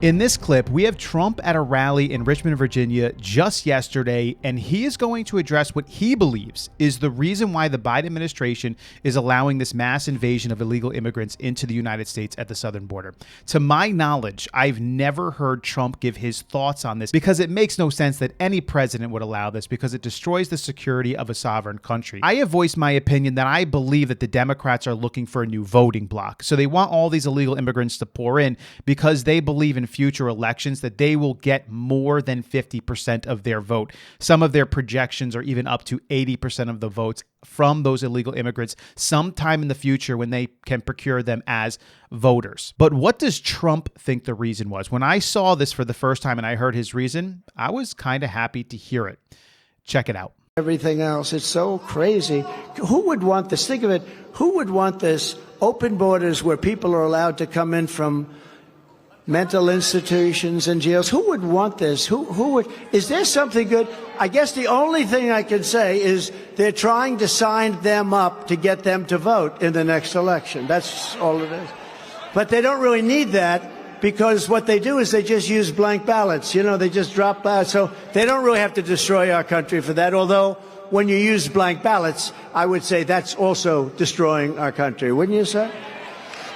In this clip, we have Trump at a rally in Richmond, Virginia just yesterday, and he is going to address what he believes is the reason why the Biden administration is allowing this mass invasion of illegal immigrants into the United States at the southern border. To my knowledge, I've never heard Trump give his thoughts on this because it makes no sense that any president would allow this because it destroys the security of a sovereign country. I have voiced my opinion that I believe that the Democrats are looking for a new voting bloc. So they want all these illegal immigrants to pour in because they believe in future elections that they will get more than 50% of their vote. Some of their projections are even up to 80% of the votes from those illegal immigrants sometime in the future when they can procure them as voters. But what does Trump think the reason was? When I saw this for the first time and I heard his reason, I was kind of happy to hear it. Check it out. Everything else, it's so crazy. Who would want this? Think of it. Who would want this? Open borders where people are allowed to come in from mental institutions and jails. Who would want this? Who would? Is there something good? I guess the only thing I can say is they're trying to sign them up to get them to vote in the next election. That's all it is. But they don't really need that because what they do is they just use blank ballots. You know, they just drop ballots. So they don't really have to destroy our country for that. Although when you use blank ballots, I would say that's also destroying our country. Wouldn't you say?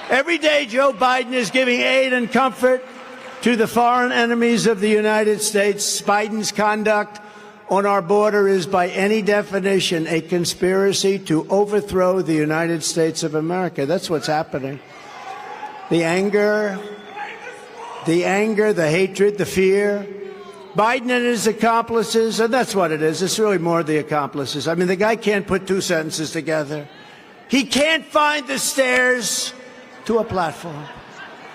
Every day, Joe Biden is giving aid and comfort to the foreign enemies of the United States. Biden's conduct on our border is, by any definition, a conspiracy to overthrow the United States of America. That's what's happening. The anger, the hatred, the fear. Biden and his accomplices, and that's what it is. It's really more the accomplices. I mean, the guy can't put two sentences together. He can't find the stairs to a platform.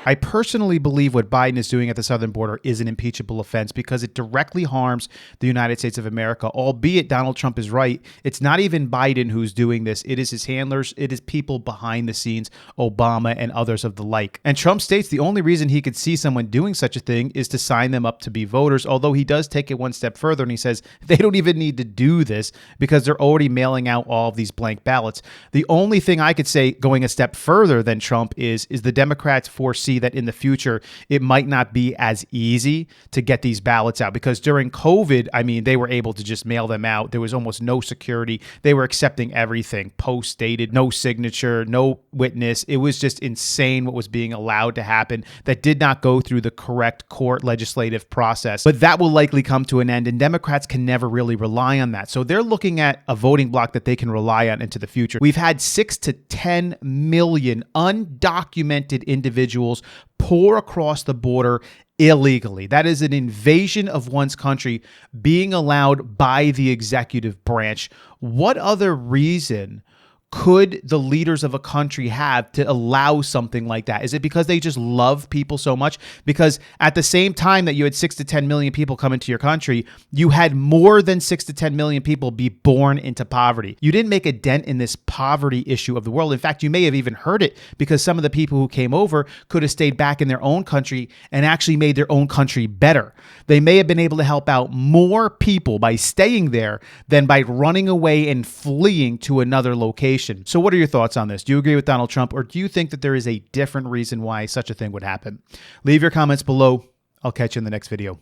I personally believe what Biden is doing at the southern border is an impeachable offense because it directly harms the United States of America, albeit Donald Trump is right. It's not even Biden who's doing this. It is his handlers. It is people behind the scenes, Obama and others of the like. And Trump states the only reason he could see someone doing such a thing is to sign them up to be voters, although he does take it one step further and he says they don't even need to do this because they're already mailing out all of these blank ballots. The only thing I could say going a step further than Trump is the Democrats foresee that in the future, it might not be as easy to get these ballots out because during COVID, I mean, they were able to just mail them out. There was almost no security. They were accepting everything, post-dated, no signature, no witness. It was just insane what was being allowed to happen that did not go through the correct court legislative process. But that will likely come to an end, and Democrats can never really rely on that. So they're looking at a voting bloc that they can rely on into the future. We've had 6 to 10 million undocumented individuals pour across the border illegally. That is an invasion of one's country being allowed by the executive branch. What other reason could the leaders of a country have to allow something like that? Is it because they just love people so much? Because at the same time that you had 6 to 10 million people come into your country, you had more than 6 to 10 million people be born into poverty. You didn't make a dent in this poverty issue of the world. In fact, you may have even hurt it because some of the people who came over could have stayed back in their own country and actually made their own country better. They may have been able to help out more people by staying there than by running away and fleeing to another location. So what are your thoughts on this? Do you agree with Donald Trump, or do you think that there is a different reason why such a thing would happen? Leave your comments below. I'll catch you in the next video.